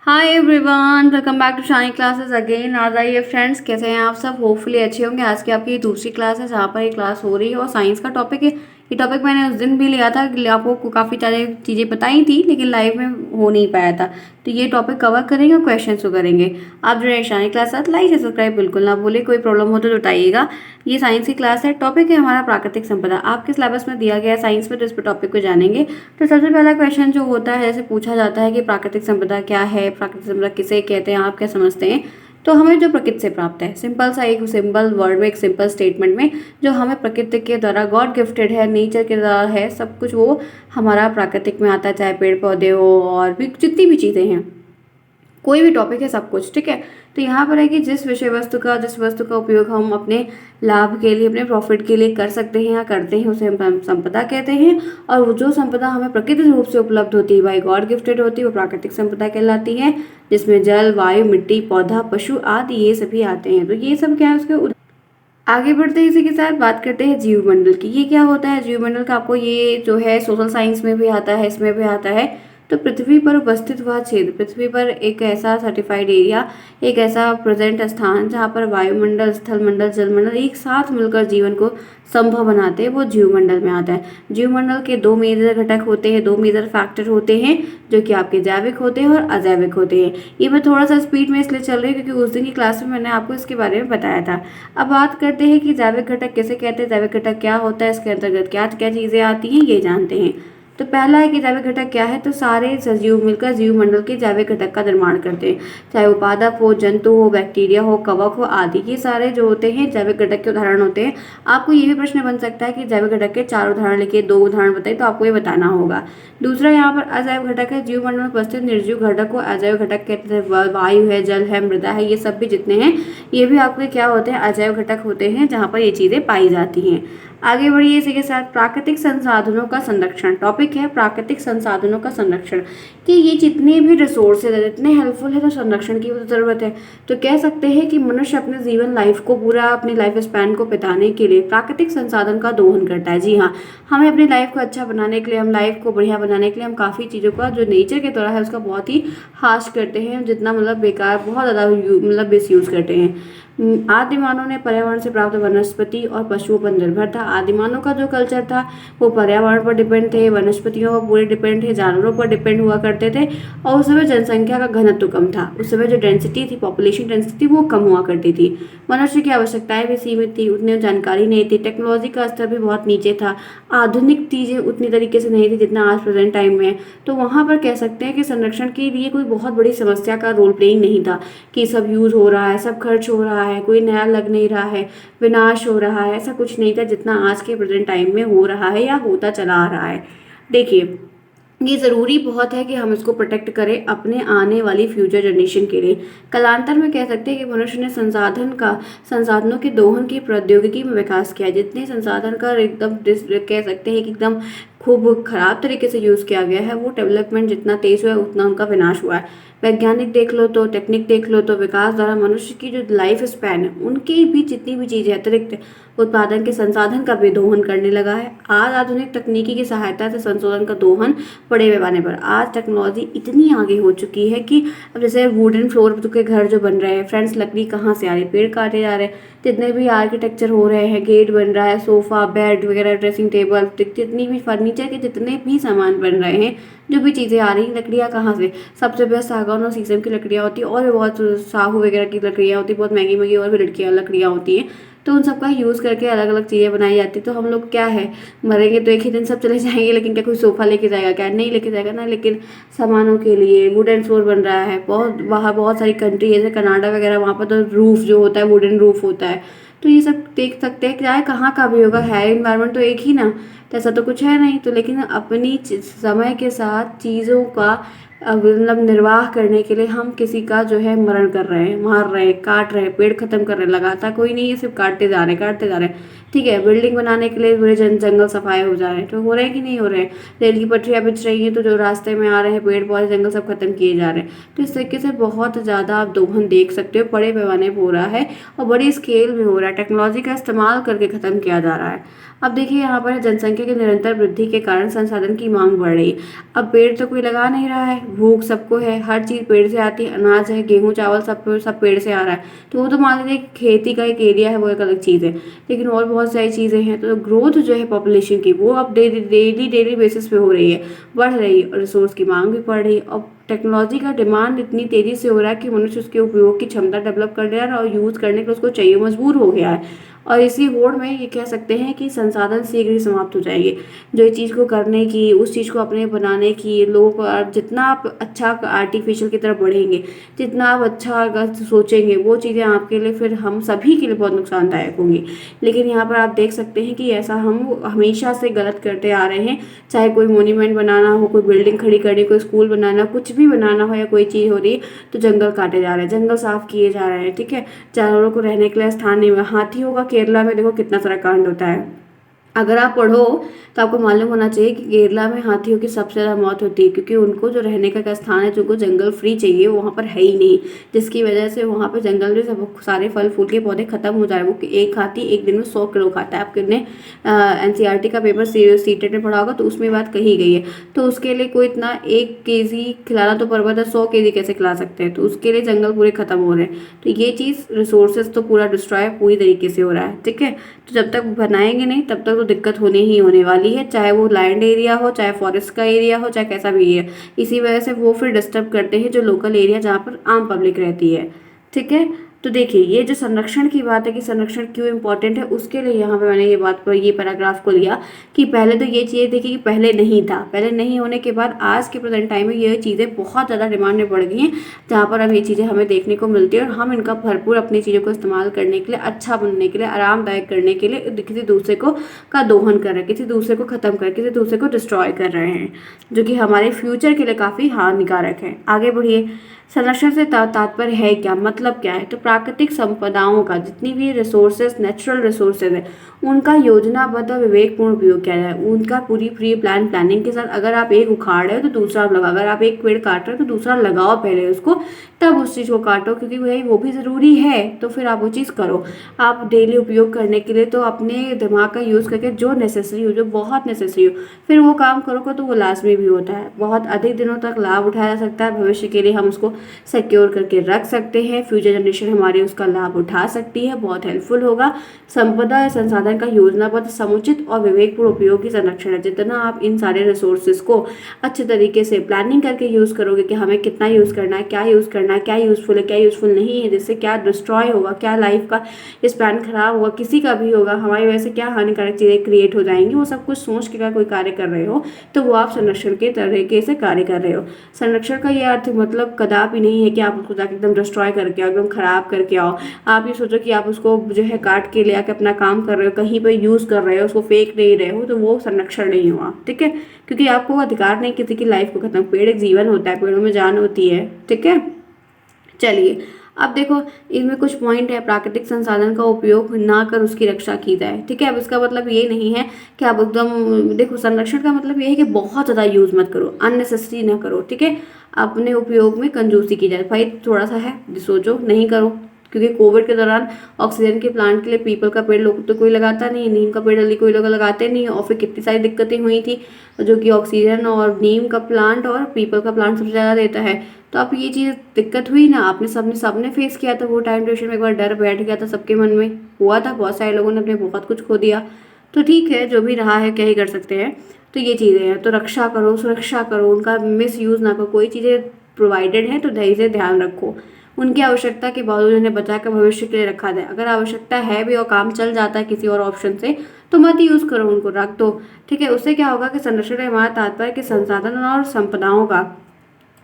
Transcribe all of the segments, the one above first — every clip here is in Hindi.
Hi everyone, welcome back to Shine Classes again. आज आइए फ्रेंड्स, कैसे हैं आप सब? होपफुली अच्छे होंगे। आज की आपकी दूसरी क्लास है जहाँ पर ये क्लास हो रही है और साइंस का टॉपिक है। ये टॉपिक मैंने उस दिन भी लिया था, आपको काफ़ी सारी चीज़ें बताई थी लेकिन लाइव में हो नहीं पाया था। तो ये टॉपिक कवर करेंगे और क्वेश्चन को करेंगे। आप जो है शाइन क्लास साथ लाइक या सब्सक्राइब बिल्कुल ना भूले। कोई प्रॉब्लम हो तो बताइएगा। ये साइंस की क्लास है। टॉपिक है हमारा प्राकृतिक संपदा। आपके सिलेबस में दिया गया है साइंस में, तो इस पर टॉपिक को जानेंगे। तो सबसे पहला क्वेश्चन जो होता है, जैसे पूछा जाता है कि प्राकृतिक संपदा क्या है, प्राकृतिक संपदा किसे कहते हैं, आप क्या समझते हैं? तो हमें जो प्रकृति से प्राप्त है, सिंपल सा एक सिंपल वर्ड में, एक सिंपल स्टेटमेंट में, जो हमें प्रकृति के द्वारा गॉड गिफ्टेड है, नेचर के द्वारा है, सब कुछ वो हमारा प्राकृतिक में आता है। चाहे पेड़ पौधे हो और भी जितनी भी चीज़ें हैं, कोई भी टॉपिक है, सब कुछ ठीक है। तो यहाँ पर है कि जिस जिस वस्तु का उपयोग हम अपने लाभ के लिए, अपने प्रॉफिट के लिए कर सकते हैं या करते हैं, उसे हम संपदा कहते हैं। और वो जो संपदा हमें प्राकृतिक रूप से उपलब्ध होती है, बाई गॉड गिफ्टेड होती है, वो प्राकृतिक संपदा कहलाती है। जिसमें जल, वायु, मिट्टी, पौधा, पशु आदि ये सभी आते हैं। तो ये सब क्या है उसके आगे बढ़ते हैं। इसी के साथ बात करते हैं जीवमंडल की। ये क्या होता है जीवमंडल का? आपको ये जो है सोशल साइंस में भी आता है, इसमें भी आता है। तो पृथ्वी पर उपस्थित वह क्षेत्र, पृथ्वी पर एक ऐसा सर्टिफाइड एरिया, एक ऐसा प्रेजेंट स्थान जहाँ पर वायुमंडल, स्थलमंडल, जलमंडल एक साथ मिलकर जीवन को संभव बनाते हैं, वो जीवमंडल में आता है। जीवमंडल के दो मेजर घटक होते हैं, दो मेजर फैक्टर होते हैं, जो कि आपके जैविक होते हैं और अजैविक होते हैं। ये मैं थोड़ा सा स्पीड में इसलिए चल रही हूँ क्योंकि उस दिन की क्लास में मैंने आपको इसके बारे में बताया था। अब बात करते हैं कि जैविक घटक किसे कहते हैं, जैविक घटक क्या होता है, इसके अंतर्गत क्या क्या चीज़ें आती हैं, ये जानते हैं। तो पहला है कि जैविक घटक क्या है। तो सारे सजीव मिलकर जीव मंडल के जैविक घटक का निर्माण करते हैं, चाहे वो पादप हो, जंतु हो, बैक्टीरिया हो, कवक हो आदि। ये सारे जो होते हैं जैविक घटक के उदाहरण होते हैं। आपको ये भी प्रश्न बन सकता है कि जैविक घटक के 4 उदाहरण लिखिए, 2 उदाहरण बताइए, तो आपको ये बताना होगा। दूसरा यहाँ पर अजैव घटक है। जीव मंडल में उपस्थित निर्जीव घटक को अजैव घटक कहते हैं। वायु है, जल है, मृदा है, ये सब भी जितने हैं, ये भी आपके क्या होते हैं, अजैव घटक होते हैं, जहाँ पर ये चीज़ें पाई जाती हैं। आगे बढ़िए इसी के साथ प्राकृतिक संसाधनों का संरक्षण। टॉपिक है प्राकृतिक संसाधनों का संरक्षण, कि ये जितने भी रिसोर्सेज है, जितने हेल्पफुल है, तो संरक्षण की ज़रूरत है। तो कह सकते हैं कि मनुष्य अपने जीवन लाइफ को पूरा, अपनी लाइफ स्पैन को बिताने के लिए प्राकृतिक संसाधन का दोहन करता है। जी हाँ, हमें अपनी लाइफ को अच्छा बनाने के लिए, हम लाइफ को बढ़िया बनाने के लिए हम काफ़ी चीज़ों का जो नेचर के द्वारा है उसका बहुत ही हाश करते हैं, जितना मतलब बेकार, बहुत ज़्यादा मतलब मिसयूज़ करते हैं। आदि मानव ने पर्यावरण से प्राप्त वनस्पति और पशुओं पर निर्भर था। आदि मानव का जो कल्चर था वो पर्यावरण पर डिपेंड थे, वनस्पतियों पर पूरे डिपेंड थे, जानवरों पर डिपेंड हुआ करते थे। और उस समय जनसंख्या का घनत्व कम था, उस समय जो डेंसिटी थी, पॉपुलेशन डेंसिटी वो कम हुआ करती थी। मनुष्य की आवश्यकताएं भी सीमित थी, उतनी जानकारी नहीं थी, टेक्नोलॉजी का स्तर भी बहुत नीचे था, आधुनिक चीज़ें उतनी तरीके से नहीं थी जितना आज प्रेजेंट टाइम में है। तो वहाँ पर कह सकते हैं कि संरक्षण के लिए कोई बहुत बड़ी समस्या का रोल प्लेइंग नहीं था, कि सब यूज़ हो रहा है, सब खर्च हो रहा है, कोई नया लग नहीं रहा है, विनाश हो रहा है, ऐसा कुछ नहीं था जितना आज के प्रेजेंट टाइम में हो रहा है या होता चला आ रहा है। देखिए, ये ज़रूरी बहुत है कि हम इसको प्रोटेक्ट करें अपने आने वाली फ्यूचर जनरेशन के लिए। कालांतर में कह सकते हैं कि मनुष्य ने संसाधनों के दोहन की प्रौद्योगिकी में विकास किया है। जितने संसाधन का एकदम कह सकते हैं कि एकदम खूब खराब तरीके से यूज़ किया गया है, वो डेवलपमेंट जितना तेज़ हुआ है उतना उनका विनाश हुआ है। वैज्ञानिक देख लो तो, टेक्निक देख लो तो, विकास द्वारा मनुष्य की जो लाइफ स्पैन है उनकी भी जितनी भी चीज़ें अतिरिक्त उत्पादन के संसाधन का भी दोहन करने लगा है। आज आधुनिक तकनीकी की सहायता से संशोधन का दोहन बड़े पैमाने पर, आज टेक्नोलॉजी इतनी आगे हो चुकी है कि अब जैसे वुडन फ्लोर के घर जो बन रहे हैं फ्रेंड्स, लकड़ी कहाँ से आ रही है, पेड़ काटे जा रहे हैं। जितने भी आर्किटेक्चर हो रहे हैं, गेट बन रहा है, सोफ़ा, बेड वगैरह, ड्रेसिंग टेबल, जितनी भी फर्नीचर के जितने भी सामान बन रहे हैं, जो भी चीज़ें आ रही हैं, लकड़ियाँ कहाँ से? सबसे बेस्ट सागौन और शीशम की लकड़ियाँ होती है, और भी बहुत साहू वगैरह की लकड़ियाँ होती है, बहुत महंगी महंगी और भी लकड़ियाँ होती हैं। तो उन सब का यूज़ करके अलग अलग चीज़ें बनाई जाती है। तो हम लोग क्या है, मरेंगे तो एक ही दिन सब चले जाएंगे, लेकिन क्या कोई सोफ़ा लेके जाएगा? क्या नहीं लेके जाएगा ना। लेकिन सामानों के लिए वुडन फ्लोर बन रहा है, बहुत बाहर बहुत सारी कंट्री जैसे कनाडा वगैरह, वहाँ पर तो रूफ़ जो होता है वुडन रूफ़ होता है। तो ये सब देख सकते हैं, चाहे कहाँ का भी होगा, है इन्वायरमेंट तो एक ही ना, तो ऐसा तो कुछ है नहीं। तो लेकिन अपनी समय के साथ चीज़ों का मतलब निर्वाह करने के लिए हम किसी का जो है मरण कर रहे हैं, मार रहे हैं, काट रहे हैं, पेड़ खत्म कर रहे हैं, लगाता कोई नहीं है, सिर्फ काटते जा रहे हैं, काटते जा रहे हैं। ठीक है, बिल्डिंग बनाने के लिए पूरे जंगल सफाए हो जा रहे हैं, तो हो रहे हैं कि नहीं हो रहे हैं? रेल की पटरियाँ बिछ रही हैं, तो जो रास्ते में आ रहे हैं पेड़ पौधे, जंगल सब खत्म किए जा रहे हैं। तो इस तरीके से बहुत ज़्यादा आप दोहन देख सकते हो, बड़े पैमाने पर हो रहा है और बड़ी स्केल में हो रहा है, टेक्नोलॉजी का इस्तेमाल करके ख़त्म किया जा रहा है। अब देखिए यहाँ पर जनसंख्या की निरंतर वृद्धि के कारण संसाधन की मांग बढ़ रही है। अब पेड़ तो कोई लगा नहीं रहा है, भूख सबको है, हर चीज़ पेड़ से आती है, अनाज है, गेहूँ चावल सब पेड़ से आ रहा है। तो वो तो मान लीजिए खेती का एक एरिया है, वो एक अलग चीज़ है, लेकिन और बहुत सारी चीज़ें हैं। तो ग्रोथ जो है पॉपुलेशन की वो अब डेली बेसिस पे हो रही है, बढ़ रही है, और रिसोर्स की मांग भी बढ़ रही है। अब टेक्नोलॉजी का डिमांड इतनी तेज़ी से हो रहा है कि मनुष्य उसके उपयोग की क्षमता डेवलप कर रहा है और यूज़ करने के लिए उसको चाहिए, मजबूर हो गया है। और इसी होड़ में ये कह सकते हैं कि संसाधन शीघ्र ही समाप्त हो जाएंगे। जो इस चीज़ को करने की, उस चीज़ को अपने बनाने की, लोगों को जितना आप अच्छा आर्टिफिशियल की तरफ बढ़ेंगे, जितना आप अच्छा अगर सोचेंगे, वो चीज़ें आपके लिए, फिर हम सभी के लिए बहुत नुकसानदायक होंगी। लेकिन यहाँ पर आप देख सकते हैं कि ऐसा हम हमेशा से गलत करते आ रहे हैं। चाहे कोई मोन्यूमेंट बनाना हो, कोई बिल्डिंग खड़ी करनी, कोई स्कूल बनाना, कुछ भी बनाना हो या कोई चीज़ हो रही है, तो जंगल काटे जा रहे हैं, जंगल साफ किए जा रहे हैं। ठीक है, जानवरों को रहने के लिए स्थान नहीं हुआ। हाथियों का केरला में देखो कितना सारा कांड होता है। अगर आप पढ़ो तो आपको मालूम होना चाहिए कि केरला में हाथियों की सबसे ज़्यादा मौत होती है, क्योंकि उनको जो रहने का स्थान है, जो उनको जंगल फ्री चाहिए, वो वहाँ पर है ही नहीं, जिसकी वजह से वहाँ पर जंगल में सब सारे फल फूल के पौधे खत्म हो जा रहे हैं। वो एक हाथी एक दिन में 100 किलो खाता है। आपने एनसीईआरटी का पेपर सीटेट में पढ़ा होगा, तो उसमें बात कही गई है। तो उसके लिए कोई इतना 1 केजी खिलाना तो पर्वत है, 100 केजी कैसे खिला सकते हैं? तो उसके लिए जंगल पूरे खत्म हो रहे हैं। तो ये चीज़ रिसोर्सेज तो पूरा डिस्ट्रॉय पूरी तरीके से हो रहा है। ठीक है, तो जब तक बनाएंगे नहीं तब तक तो दिक्कत होने ही होने वाली है, चाहे वो लैंड एरिया हो, चाहे फॉरेस्ट का एरिया हो, चाहे कैसा भी एरिया। इसी वजह से वो फिर डिस्टर्ब करते हैं जो लोकल एरिया जहाँ पर आम पब्लिक रहती है। ठीक है, तो देखिए ये जो संरक्षण की बात है कि संरक्षण क्यों इम्पोर्टेंट है, उसके लिए यहाँ पे मैंने ये बात पर ये पैराग्राफ को लिया कि पहले तो ये चीज़ें देखिए कि पहले नहीं था, पहले नहीं होने के बाद आज के प्रेजेंट टाइम में ये चीज़ें बहुत ज़्यादा डिमांड में बढ़ गई हैं, जहाँ पर अब ये चीज़ें हमें देखने को मिलती है और हम इनका भरपूर अपनी चीज़ों को इस्तेमाल करने के लिए, अच्छा बनने के लिए, आरामदायक करने के लिए किसी दूसरे को का दोहन कर रहे हैं, किसी दूसरे को ख़त्म कर, किसी दूसरे को डिस्ट्रॉय कर रहे हैं, जो कि हमारे फ्यूचर के लिए काफ़ी हानिकारक है। आगे बढ़िए, संरक्षण से तात्पर्य है क्या, मतलब क्या है? तो प्राकृतिक संपदाओं का, जितनी भी रिसोर्सेज, नेचुरल रिसोर्सेज है, उनका योजनाबद्ध और विवेकपूर्ण उपयोग किया जाए। उनका पूरी प्री प्लानिंग के साथ, अगर आप एक उखाड़ रहे हो तो दूसरा आप लगाओ, अगर आप एक पेड़ काट रहे हो तो दूसरा लगाओ पहले उसको, तब उस चीज़ को काटो, क्योंकि भाई वो भी ज़रूरी है। तो फिर आप वो चीज़ करो। आप डेली उपयोग करने के लिए तो अपने दिमाग का यूज़ करके जो नेसेसरी हो, जो बहुत नेसेसरी हो, फिर वो काम करोगे तो वो लाजमी भी होता है। बहुत अधिक दिनों तक लाभ उठाया जा सकता है, भविष्य के लिए हम उसको सिक्योर करके रख सकते हैं, फ्यूचर जनरेशन हमारी उसका लाभ उठा सकती है, बहुत हेल्पफुल होगा। संपदा या संसाधन का योजनाबद्ध, समुचित और विवेकपूर्ण उपयोग की संरक्षण है। जितना आप इन सारे रिसोर्सेज को अच्छे तरीके से प्लानिंग करके यूज़ करोगे कि हमें कितना यूज़ करना है, क्या यूज़ करना है, क्या यूज़फुल है, क्या यूज़फुल नहीं है, जिससे क्या डिस्ट्रॉय होगा, क्या लाइफ का स्पैन खराब होगा, किसी का भी होगा, हमारी वजह से क्या हानिकारक चीज़ें क्रिएट हो जाएंगी, वो सब कुछ सोच के कोई कार्य कर रहे हो तो वो आप संरक्षण के तरीके से कार्य कर रहे हो। संरक्षण का ये अर्थ मतलब कदापि नहीं है कि आप उसको जाकर एकदम डिस्ट्रॉय करके आओ, एकदम खराब करके आओ। आप ये सोचो कि आप उसको जो है काट के ले आके अपना काम कर रहे हो, कहीं पे यूज़ कर रहे हो, उसको फेंक नहीं रहे हो, तो वो संरक्षण नहीं हुआ। ठीक है, क्योंकि आपको अधिकार नहीं किसी की लाइफ को खत्म। पेड़ एक जीवन होता है, पेड़ों में जान होती है। ठीक है, चलिए अब देखो इनमें कुछ पॉइंट है। प्राकृतिक संसाधन का उपयोग ना कर उसकी रक्षा की जाए। ठीक है, अब इसका मतलब ये नहीं है कि आप एकदम, देखो संरक्षण का मतलब ये है कि बहुत ज़्यादा यूज़ मत करो, अननेसेसरी ना करो। ठीक है, अपने उपयोग में कंजूसी की जाए। भाई थोड़ा सा है, सोचो, नहीं करो। क्योंकि कोविड के दौरान ऑक्सीजन के प्लांट के लिए पीपल का पेड़ लोग तो कोई लगाता नहीं, नीम का पेड़ जल्दी कोई लोग लगाते नहीं, और फिर कितनी सारी दिक्कतें हुई थी, जो कि ऑक्सीजन और नीम का प्लांट और पीपल का प्लांट सबसे ज़्यादा देता है। तो अब ये चीज़ दिक्कत हुई ना, आपने सबने फेस किया था। वो टाइम ड्यूरेशन में एक बार डर बैठ गया था सबके मन में, हुआ था, बहुत सारे लोगों ने अपने बहुत कुछ खो दिया। तो ठीक है, जो भी रहा है क्या ही कर सकते हैं। तो ये चीज़ें हैं, तो रक्षा करो, सुरक्षा करो, उनका मिस यूज़ ना करो। कोई चीज़ें प्रोवाइडेड हैं तो दही से ध्यान रखो, उनकी आवश्यकता के बावजूद उन्हें बचाकर भविष्य के लिए रखा जाए। अगर आवश्यकता है भी और काम चल जाता है किसी और ऑप्शन से, तो मत यूज़ करो, उनको रख दो। ठीक है, उससे क्या होगा कि संरक्षण का हमारा तात्पर्य कि संसाधन और संपदाओं का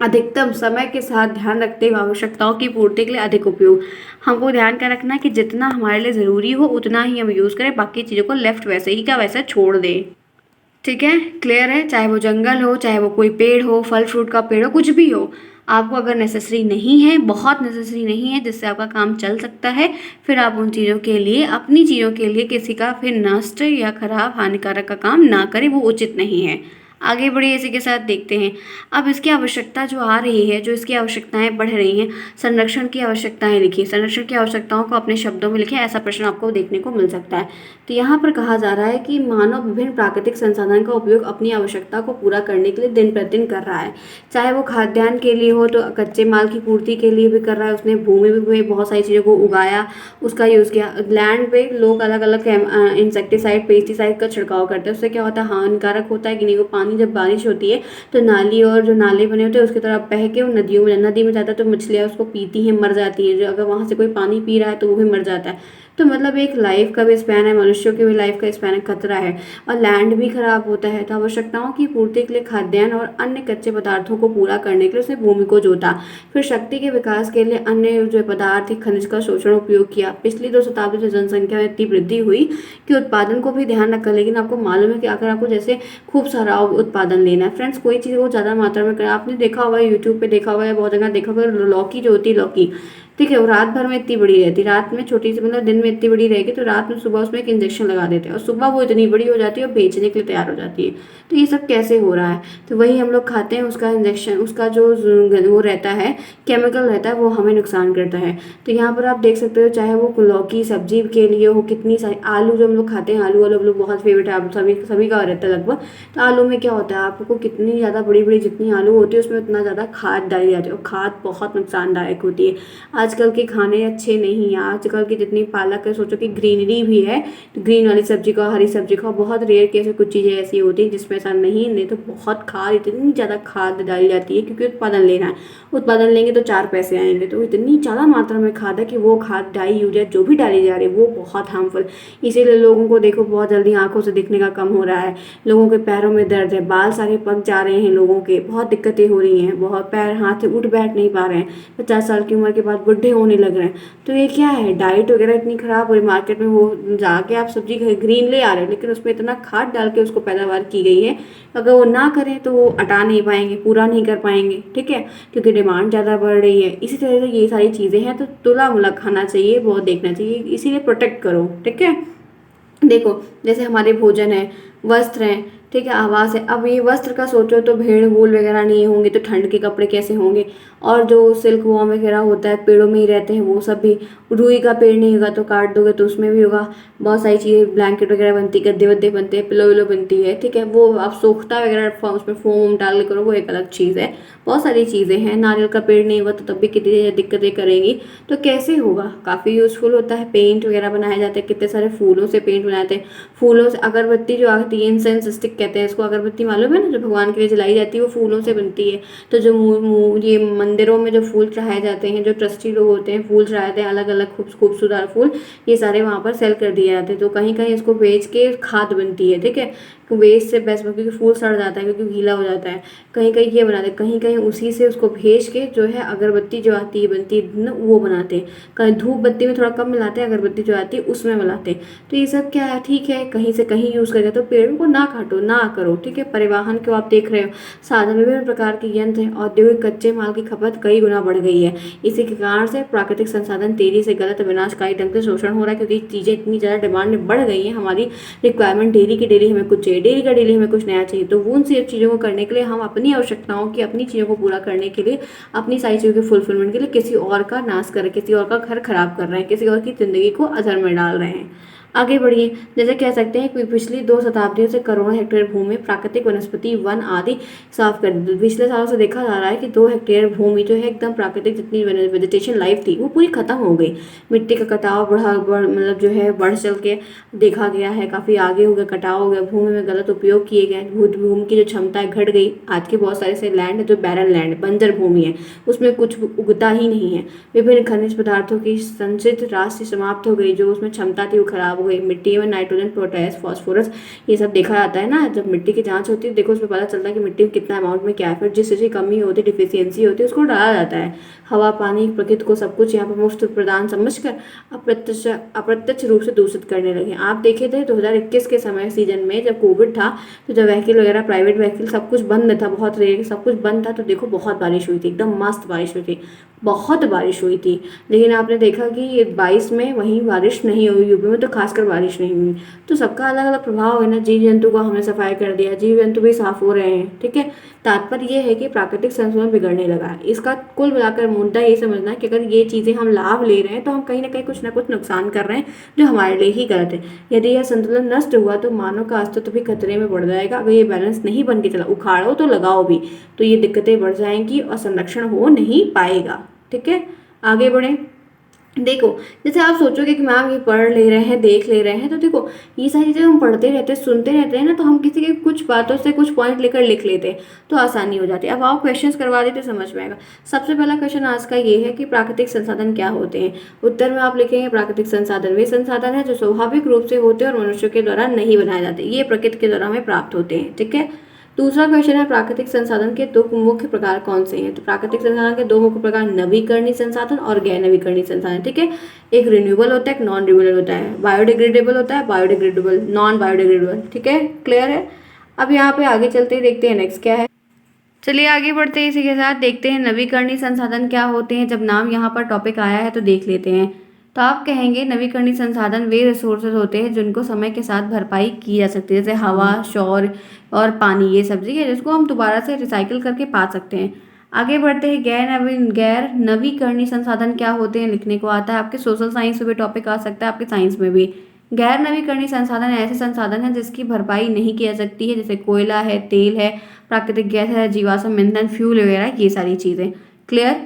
अधिकतम समय के साथ ध्यान रखते हुए आवश्यकताओं की पूर्ति के लिए अधिक उपयोग। हमको ध्यान क्या रखना है कि जितना हमारे लिए ज़रूरी हो उतना ही हम यूज़ करें, बाकी चीज़ों को लेफ्ट वैसे ही का वैसे छोड़ दें। ठीक है, क्लियर है? चाहे वो जंगल हो, चाहे वो कोई पेड़ हो, फल फ्रूट का पेड़ हो, कुछ भी हो, आपको अगर नेसेसरी नहीं है, बहुत नेसेसरी नहीं है, जिससे आपका काम चल सकता है, फिर आप उन चीज़ों के लिए, अपनी चीज़ों के लिए किसी का फिर नष्ट या खराब हानिकारक का काम ना करें, वो उचित नहीं है। आगे बढ़िए इसी के साथ देखते हैं। अब इसकी आवश्यकता जो आ रही है, जो इसकी आवश्यकताएं बढ़ रही हैं, संरक्षण की आवश्यकताएं लिखिए। संरक्षण की आवश्यकताओं को अपने शब्दों में लिखें, ऐसा प्रश्न आपको देखने को मिल सकता है। तो यहाँ पर कहा जा रहा है कि मानव विभिन्न प्राकृतिक संसाधन का उपयोग अपनी आवश्यकता को पूरा करने के लिए दिन प्रतिदिन कर रहा है। चाहे वो खाद्यान्न के लिए हो तो कच्चे माल की पूर्ति के लिए भी कर रहा है, उसने भूमि में बहुत सारी चीज़ों को उगाया, उसका यूज़ किया। लैंड पे लोग अलग अलग इंसेक्टिसाइड पेस्टिसाइड का छिड़काव करते हैं, उससे क्या होता है, हानिकारक होता है कि नहीं। वो पानी जब बारिश होती है तो नाली और जो नाले बने होते हैं उसकी तरफ बह के वो नदी में जाता है, तो मछलियाँ उसको पीती हैं, मर जाती हैं। जो अगर वहाँ से कोई पानी पी रहा है तो वो भी मर जाता है। तो मतलब एक लाइफ का भी स्पैन है, मनुष्यों की भी लाइफ का स्पैन खतरा है, और लैंड भी खराब होता है। तो आवश्यकताओं की पूर्ति के लिए खाद्यान्न और अन्य कच्चे पदार्थों को पूरा करने के लिए उसने भूमि को जोता। फिर शक्ति के विकास के लिए अन्य जो पदार्थ खनिज का शोषण उपयोग किया। पिछली 2 शताब्दी से जनसंख्या में इतनी वृद्धि हुई कि उत्पादन को भी ध्यान रखा। लेकिन आपको मालूम है कि अगर आपको जैसे खूब सारा उत्पादन लेना है फ्रेंड्स, कोई चीज़ को ज़्यादा मात्रा में करें, आपने देखा होगा यूट्यूब पे देखा होगा या बहुत जगह देखा होगा, लौकी जो होती है लौकी, ठीक है, वो रात भर में इतनी बड़ी रहती है, रात में छोटी सी मतलब दिन में इतनी बड़ी रहेगी, तो रात में सुबह उसमें एक इंजेक्शन लगा देते हैं और सुबह वो इतनी बड़ी हो जाती है और बेचने के लिए तैयार हो जाती है। तो ये सब कैसे हो रहा है? तो वही हम लोग खाते हैं, उसका इंजेक्शन, उसका जो वो रहता है, केमिकल रहता है, वो हमें नुकसान करता है। तो यहाँ पर आप देख सकते हो, चाहे वो लौकी सब्जी के लिए हो, कितनी सारी आलू जो हम लोग खाते हैं, आलू वाले हम लोग बहुत फेवरेट है, आप सभी सभी का रहता है लगभग। तो आलू में क्या होता है, आपको कितनी ज़्यादा बड़ी बड़ी जितनी आलू होती है उसमें उतना ज़्यादा खाद डाली जाती है, और खाद बहुत नुकसानदायक होती है। आजकल के खाने अच्छे नहीं हैं, आजकल की जितनी पालक है, सोचो कि ग्रीनरी भी है तो ग्रीन वाली सब्जी खाओ, हरी सब्जी खाओ। बहुत रेयर केस में कुछ चीज़ें ऐसी होती हैं जिसमें ऐसा नहीं तो बहुत खाद, इतनी ज़्यादा खाद डाली जाती है क्योंकि उत्पादन लेना है। उत्पादन लेंगे तो 4 पैसे आएंगे, तो इतनी ज़्यादा मात्रा में खाद है कि वो खाद, डाई, यूरिया जो भी डाली जा रही है वो बहुत हार्मफुल। इसीलिए लोगों को देखो बहुत जल्दी आंखों से दिखने का कम हो रहा है, लोगों के पैरों में दर्द है, बाल सारे पक जा रहे हैं, लोगों के बहुत दिक्कतें हो रही हैं, बहुत पैर हाथ से उठ बैठ नहीं पा रहे हैं, 50 साल की उम्र के बाद बुढ़े होने लग रहे हैं। तो ये क्या है, डाइट वगैरह इतनी खराब हो रही मार्केट में। वो जाके आप सब्जी ग्रीन ले आ रहे हैं लेकिन उसमें इतना खाद डाल के उसको पैदावार की गई है, अगर वो ना करें तो वो हटा नहीं पाएंगे, पूरा नहीं कर पाएंगे, ठीक है, क्योंकि डिमांड ज़्यादा बढ़ रही है। इसी तरह से ये सारी चीज़ें हैं, तो तुला मुला खाना चाहिए, बहुत देखना चाहिए, इसीलिए प्रोटेक्ट करो, ठीक है। देखो जैसे हमारे भोजन है, वस्त्र हैं, ठीक है, आवास है। अब ये वस्त्र का सोचो तो भेड़ वूल वगैरह नहीं होंगे तो ठंड के कपड़े कैसे होंगे? और जो सिल्क वॉर्म वगैरह होता है, पेड़ों में ही रहते हैं वो सब भी, रुई का पेड़ नहीं होगा तो काट दोगे तो उसमें भी होगा। बहुत सारी चीज़ें, ब्लैंकेट वगैरह बनती है, गद्दे वद्दे बनते हैं, पिलो विलो बनती है, ठीक है, वो आप सोखता वगैरह उसमें फोम डाल के करो, वो एक अलग चीज़ है। बहुत सारी चीज़ें हैं, नारियल का पेड़ नहीं होगा तो तब भी कितनी दिक्कतें करेंगी। तो कैसे होगा? काफ़ी यूज़फुल होता है, पेंट वगैरह बनाए जाते हैं, कितने सारे फूलों से पेंट बनाते हैं, फूलों से अगरबत्ती जो आती है, इंसेंस स्टिक कहते हैं इसको, अगरबत्ती मालूम है ना, जो भगवान के लिए जलाई जाती है वो फूलों से बनती है। तो जो ये मंदिरों में जो फूल चढ़ाए जाते हैं, जो ट्रस्टी लोग होते हैं फूल चढ़ाते हैं, अलग अलग खूबसूरत फूल, ये सारे वहाँ पर सेल कर दिए जाते हैं। तो कहीं कहीं इसको बेच के खाद बनती है, ठीक है, वेस्ट से बेस्ट, क्योंकि फूल सड़ जाता है, क्योंकि गीला हो जाता है। कहीं कहीं ये बनाते हैं, कहीं कहीं उसी से उसको भेज के जो है अगरबत्ती जो आती है बनती है वो बनाते हैं। कहीं धूप बत्ती में थोड़ा कम मिलाते हैं, अगरबत्ती जो आती है उसमें मिलाते हैं। तो ये सब क्या है, ठीक है, कहीं से कहीं यूज़ करके, तो पेड़ों को ना काटो, ना करो, ठीक है। परिवहन को आप देख रहे हो, साधन, विभिन्न प्रकार के यंत्र हैं, औद्योगिक कच्चे माल की खपत कई गुना बढ़ गई है। इसी के कारण से प्राकृतिक संसाधन तेजी से गलत विनाशकारी ढंग से शोषण हो रहा है, क्योंकि चीज़ें इतनी ज़्यादा डिमांड में बढ़ गई हैं, हमारी रिक्वायरमेंट डेली की डेली हमें कुछ चाहिए, डेली का डेली हमें कुछ नया चाहिए। तो उन सब चीज़ों को करने के लिए हम अपनी आवश्यकताओं की, अपनी चीज़ों को पूरा करने के लिए, अपनी सारी चीज़ों के फुलफिलमेंट के लिए किसी और का नाश कर रहे हैं, किसी और का घर खराब कर रहे हैं, किसी और की ज़िंदगी को अधर में डाल रहे हैं। आगे बढ़िए, जैसे कह सकते हैं कि पिछली 2 शताब्दियों से करोड़ों हेक्टेयर भूमि में प्राकृतिक वनस्पति, वन आदि साफ कर दी। पिछले सालों से देखा जा रहा है कि 2 हेक्टेयर भूमि जो है एकदम प्राकृतिक जितनी वेजिटेशन लाइफ थी वो पूरी खत्म हो गई। मिट्टी का कटाव मतलब जो है बढ़ चल के देखा गया है, काफ़ी आगे हो गया, कटाव हो गया, भूमि में गलत उपयोग किए गए, भूमि की जो क्षमता है घट गई। आज के बहुत सारे ऐसे लैंड है जो बैरन लैंड, बंजर भूमि है, उसमें कुछ उगता ही नहीं है। विभिन्न खनिज पदार्थों की संचित राशि समाप्त हो गई, जो उसमें क्षमता थी वो खराब हो गई। मिट्टी में नाइट्रोजन, पोटास, फास्फोरस, ये सब देखा जाता है ना, जब मिट्टी की जांच होती है देखो उसमें पता चलता है कि मिट्टी में कितना अमाउंट में क्या है। फिर जिस चीज़ की कमी होती है, डिफिशियंसी होती है, उसको डाला जाता है। हवा, पानी, प्रकृति को सब कुछ यहाँ पर मुफ्त प्रदान समझकर अप्रत्यक्ष रूप से दूषित करने लगे। आप देखे थे 2021 के समय सीजन में जब कोविड था, तो जब व्हीकल वगैरह, प्राइवेट व्हीकल सब कुछ बंद था, बहुत रेयर सब कुछ बंद था, तो देखो बहुत बारिश हुई थी, एकदम मस्त बारिश हुई थी, बहुत बारिश हुई थी। लेकिन आपने देखा कि ये 22 में वहीं बारिश नहीं हुई, यूपी में तो खासकर बारिश नहीं हुई। तो सबका अलग अलग प्रभाव है ना, जीव जंतु को हमने सफाई कर दिया, जीव जंतु भी साफ हो रहे हैं। ठीक है, तात्पर्य ये है कि प्राकृतिक संतुलन बिगड़ने लगा है। इसका कुल मिलाकर मुद्दा ये समझना है कि अगर ये चीज़ें हम लाभ ले रहे हैं तो हम कहीं ना कुछ नुकसान कर रहे हैं जो हमारे लिए ही गलत है। यदि यह संतुलन नष्ट हुआ तो मानव का अस्तित्व भी खतरे में बढ़ जाएगा। अगर ये बैलेंस नहीं बन के चला, उखाड़ो तो लगाओ भी, तो ये दिक्कतें बढ़ जाएंगी और संरक्षण हो नहीं पाएगा। ठीक है, आगे बढ़े। देखो, जैसे आप सोचोगे कि मैम ये पढ़ ले रहे हैं, देख ले रहे हैं, तो देखो ये सारी चीज़ें हम पढ़ते रहते हैं, सुनते रहते हैं ना, तो हम किसी के कुछ बातों से कुछ पॉइंट लेकर लिख लेते हैं तो आसानी हो जाती है। अब आप क्वेश्चंस करवा देते समझ में आएगा। सबसे पहला क्वेश्चन आज का ये है कि प्राकृतिक संसाधन क्या होते हैं। उत्तर में आप लिखेंगे प्राकृतिक संसाधन वे संसाधन है जो स्वाभाविक रूप से होते हैं और मनुष्यों के द्वारा नहीं बनाए जाते, ये प्रकृति के द्वारा हमें प्राप्त होते हैं। ठीक है, दूसरा क्वेश्चन है प्राकृतिक संसाधन के दो मुख्य प्रकार कौन से हैं। तो प्राकृतिक संसाधन के दो मुख्य प्रकार नवीकरणीय संसाधन और गैर नवीकरणीय संसाधन। ठीक है, एक रिन्यूएबल होता है, एक नॉन रिन्यूएबल होता है, बायोडिग्रेडेबल होता है, बायोडिग्रेडेबल, नॉन बायोडिग्रेडेबल। ठीक है, क्लियर है। अब यहाँ पे आगे चलते ही देखते हैं नेक्स्ट क्या है। चलिए आगे बढ़ते हैं, इसी के साथ देखते हैं नवीकरणीय संसाधन क्या होते हैं। जब नाम यहाँ पर टॉपिक आया है तो देख लेते हैं। तो आप कहेंगे नवीकरणीय संसाधन वे रिसोर्सेज होते हैं जिनको समय के साथ भरपाई की जा सकती है, जैसे हवा, सौर और पानी, ये सब चीज़ है जिसको हम दोबारा से रिसाइकिल करके पा सकते हैं। आगे बढ़ते हैं, गैर नवीकरणीय संसाधन क्या होते हैं लिखने को आता है। आपके सोशल साइंस में भी टॉपिक आ सकता है, आपके साइंस में भी। गैर नवीकरणीय संसाधन ऐसे संसाधन हैं जिसकी भरपाई नहीं की जा सकती है, जैसे कोयला है, तेल है, प्राकृतिक गैस है, जीवाश्म ईंधन, फ्यूल वगैरह, ये सारी चीज़ें। क्लियर।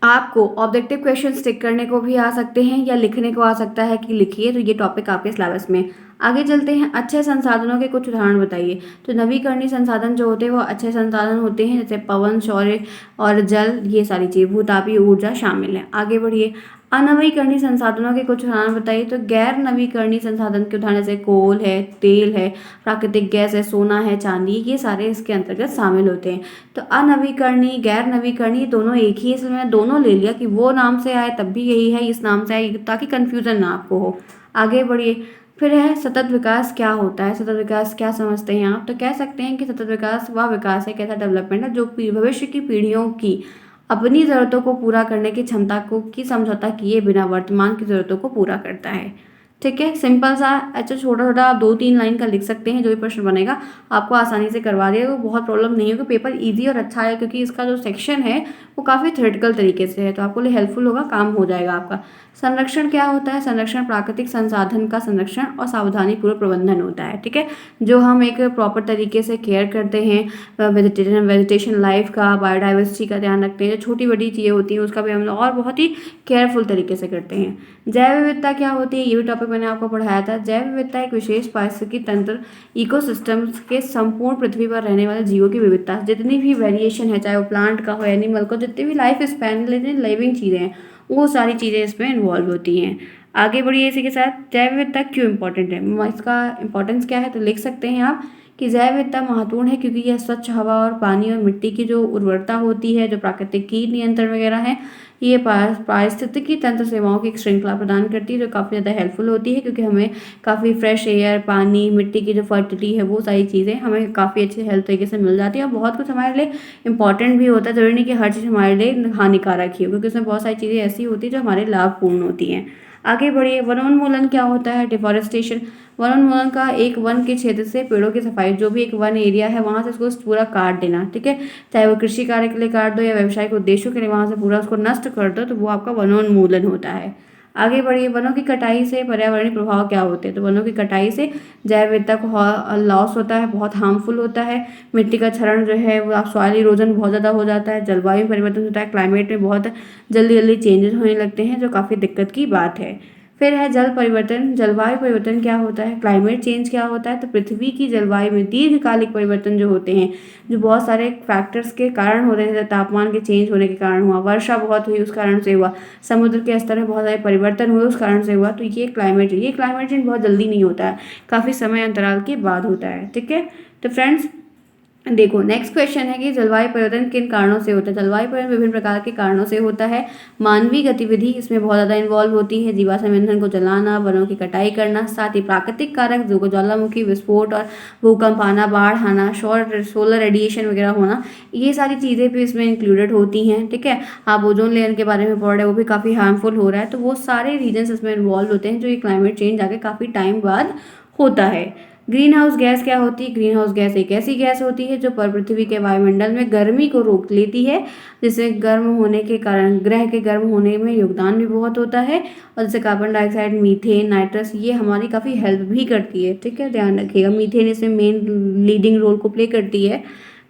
आपको ऑब्जेक्टिव क्वेश्चन टिक करने को भी आ सकते हैं या लिखने को आ सकता है कि लिखिए, तो ये टॉपिक आपके सिलेबस में। आगे चलते हैं, अच्छे संसाधनों के कुछ उदाहरण बताइए। तो नवीकरणीय संसाधन जो होते हैं वो अच्छे संसाधन होते हैं, जैसे पवन, सौर और जल, ये सारी चीज़, भूतापीय ऊर्जा शामिल है। आगे बढ़िए, अनवीकरणीय संसाधनों के कुछ उदाहरण बताइए। तो गैर नवीकरणीय संसाधन के उदाहरण जैसे कोल है, तेल है, प्राकृतिक गैस है, सोना है, चांदी, ये सारे इसके अंतर्गत शामिल होते हैं। तो अनवीकरणीय, गैर नवीकरणीय दोनों एक ही है, इसलिए मैंने दोनों ले लिया कि वो नाम से आए तब भी यही है, इस नाम से आए, ताकि कन्फ्यूजन ना आपको हो। आगे बढ़िए, फिर है सतत विकास क्या होता है। सतत विकास क्या समझते हैं आप। तो कह सकते हैं कि सतत विकास वह विकास है, एक ऐसा डेवलपमेंट है जो भविष्य की पीढ़ियों की अपनी ज़रूरतों को पूरा करने की क्षमता को की समझौता किए बिना वर्तमान की ज़रूरतों को पूरा करता है। ठीक है, सिंपल सा, अच्छा छोटा छोटा आप 2-3 लाइन का लिख सकते हैं, जो भी प्रश्न बनेगा आपको आसानी से करवा दिया, वो बहुत प्रॉब्लम नहीं होगी। पेपर इजी और अच्छा है क्योंकि इसका जो सेक्शन है वो काफ़ी थ्योरेटिकल तरीके से है, तो आपको लिए हेल्पफुल होगा, काम हो जाएगा आपका। संरक्षण क्या होता है। संरक्षण प्राकृतिक संसाधन का संरक्षण और सावधानी पूर्वक प्रबंधन होता है। ठीक है, जो हम एक प्रॉपर तरीके से केयर करते हैं, वेजिटेशन लाइफ का, बायोडाइवर्सिटी का ध्यान रखते हैं, जो छोटी बड़ी चीज़ें होती हैं उसका भी हम लोग और बहुत ही केयरफुल तरीके से करते हैं। जैव विविधता क्या होती है, ये भी टॉपिक मैंने आपको पढ़ाया था। जैव विविधता एक विशेष पारिस्थितिकी तंत्र, इकोसिस्टम्स के संपूर्ण पृथ्वी पर रहने वाले जीवों की विविधता, जितनी भी वेरिएशन है, चाहे वो प्लांट का हो, एनिमल का, जितनी भी लाइफ स्पैन लिविंग चीज़ें हैं, वो सारी चीज़ें इसमें इन्वॉल्व होती हैं। आगे बढ़िए इसी के साथ, जैव विविधता क्यों इंपॉर्टेंट है, इसका इंपॉर्टेंस क्या है। तो लिख सकते हैं आप कि जैव विविधता महत्वपूर्ण है क्योंकि यह स्वच्छ हवा और पानी और मिट्टी की जो उर्वरता होती है, जो प्राकृतिक कीट नियंत्रण वगैरह है, ये पारिस्थितिकी तंत्र सेवाओं की एक श्रृंखला प्रदान करती है, जो काफ़ी ज़्यादा हेल्पफुल होती है क्योंकि हमें काफ़ी फ्रेश एयर, पानी, मिट्टी की जो फर्टिलिटी है, वो सारी चीज़ें हमें काफ़ी अच्छे हेल्थ तरीके से मिल जाती है। और बहुत कुछ हमारे लिए इंपॉर्टेंट भी होता है, ज़रूरी नहीं कि हर चीज़ हमारे लिए हानिकारक ही हो, क्योंकि उसमें बहुत सारी चीज़ें ऐसी होती है जो हमारे लाभपूर्ण होती हैं। आगे बढ़िए, वनोन्मूलन क्या होता है। डिफॉरेस्टेशन, वनोन्मूलन का एक वन के क्षेत्र से पेड़ों की सफाई, जो भी एक वन एरिया है वहाँ से उसको पूरा काट देना। ठीक है, चाहे वो कृषि कार्य के लिए काट दो या व्यवसायिक उद्देश्यों के लिए वहाँ से पूरा उसको नष्ट कर दो, तो वो आपका वनोन्मूलन होता है। आगे बढ़िए, वनों की कटाई से पर्यावरणीय प्रभाव क्या होते हैं। तो वनों की कटाई से जैव विविधता को लॉस होता है, बहुत हार्मफुल होता है। मिट्टी का क्षरण जो है वो, आप सॉइल इरोजन बहुत ज़्यादा हो जाता है, जलवायु परिवर्तन होता है, क्लाइमेट में बहुत जल्दी जल्दी चेंजेस होने लगते हैं, जो काफ़ी दिक्कत की बात है। फिर है जल परिवर्तन, जलवायु परिवर्तन क्या होता है, क्लाइमेट चेंज क्या होता है। तो पृथ्वी की जलवायु में दीर्घकालिक परिवर्तन जो होते हैं, जो बहुत सारे फैक्टर्स के कारण हो रहे हैं, जैसे तापमान के चेंज होने के कारण हुआ, वर्षा बहुत हुई उस कारण से हुआ, समुद्र के स्तर में बहुत सारे परिवर्तन हुए उस कारण से हुआ, तो ये क्लाइमेट चेंज बहुत जल्दी नहीं होता है, काफ़ी समय अंतराल के बाद होता है। ठीक है, तो फ्रेंड्स देखो नेक्स्ट क्वेश्चन है कि जलवायु परिवर्तन किन कारणों से होता है। जलवायु परिवर्तन विभिन्न प्रकार के कारणों से होता है। मानवीय गतिविधि इसमें बहुत ज़्यादा इन्वॉल्व होती है, जीवाश्म ईंधन को जलाना, वनों की कटाई करना, साथ ही प्राकृतिक कारक जो ज्वालामुखी विस्फोट और भूकंप आना, बाढ़ आना, सोलर रेडिएशन वगैरह होना, ये सारी चीज़ें भी इसमें इंक्लूडेड होती हैं। ठीक है, आप ओजोन लेयर के बारे में पढ़ रहे हैं, वो भी काफ़ी हार्मफुल हो रहा है, तो वो सारे रीजन्स इसमें इन्वॉल्व होते हैं जो ये क्लाइमेट चेंज आके काफ़ी टाइम बाद होता है। ग्रीन हाउस गैस क्या होती है? ग्रीन हाउस गैस एक ऐसी गैस होती है जो पृथ्वी के वायुमंडल में गर्मी को रोक लेती है, जिससे गर्म होने के कारण ग्रह के गर्म होने में योगदान भी बहुत होता है। और जैसे कार्बन डाइऑक्साइड, मीथेन, नाइट्रस, ये हमारी काफ़ी हेल्प भी करती है। ठीक है, ध्यान रखिएगा, मीथेन इसमें मेन लीडिंग रोल को प्ले करती है।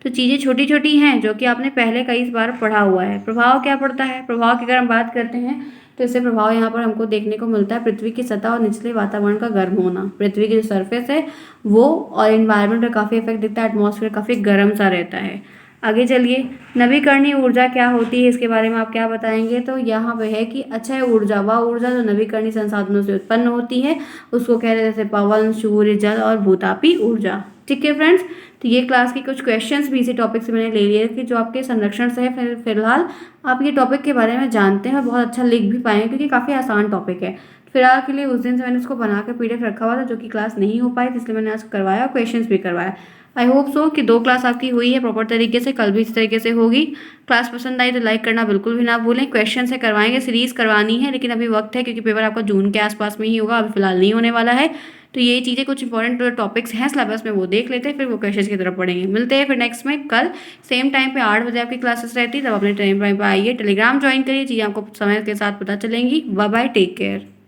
तो चीज़ें छोटी छोटी हैं जो कि आपने पहले कई बार पढ़ा हुआ है। प्रभाव क्या पड़ता है? प्रभाव की अगर हम बात करते हैं तो इससे प्रभाव यहाँ पर हमको देखने को मिलता है पृथ्वी की सतह और निचले वातावरण का गर्म होना। पृथ्वी की जो सरफेस है वो और इन्वायरमेंट पर काफ़ी इफेक्ट दिखता है, एटमॉस्फेयर काफ़ी गर्म सा रहता है। आगे चलिए, नवीकरणीय ऊर्जा क्या होती है, इसके बारे में आप क्या बताएंगे? तो यहाँ पे है कि अक्षय ऊर्जा, वह ऊर्जा जो नवीकरणीय संसाधनों से उत्पन्न होती है, उसको कहते हैं जैसे पवन, सूर्य, जल और भूतापी ऊर्जा। ठीक है फ्रेंड्स, तो ये क्लास के कुछ क्वेश्चंस भी इसी टॉपिक से मैंने ले लिए कि जो आपके संरक्षण से है। फिलहाल आप ये टॉपिक के बारे में जानते हैं और बहुत अच्छा लिख भी पाएंगे क्योंकि काफ़ी आसान टॉपिक है। फिलहाल के लिए उस दिन से मैंने इसको बना के PDF रखा हुआ था जो कि क्लास नहीं हो पाई, इसलिए मैंने आज करवाया और क्वेश्चंस भी करवाया। आई होप सो कि 2 क्लास आपकी हुई है प्रॉपर तरीके से, कल भी इस तरीके से होगी। क्लास पसंद आई तो लाइक करना बिल्कुल भी ना भूलें। क्वेश्चन से करवाएंगे, सीरीज़ करवानी है, लेकिन अभी वक्त है क्योंकि पेपर आपका जून के आसपास में ही होगा, अभी फिलहाल नहीं होने वाला है। तो ये चीज़ें कुछ इंपॉर्टेंट टॉपिक्स हैं सिलेबस में, वो देख लेते हैं, फिर वो क्वेश्चन की तरफ पढ़ेंगे। मिलते हैं फिर नेक्स्ट में कल सेम टाइम पे 8 बजे आपकी क्लासेस रहती है, तब अपने टाइम पे आइए, टेलीग्राम ज्वाइन करिए, चीज़ें आपको समय के साथ पता चलेंगी। Bye bye, take care.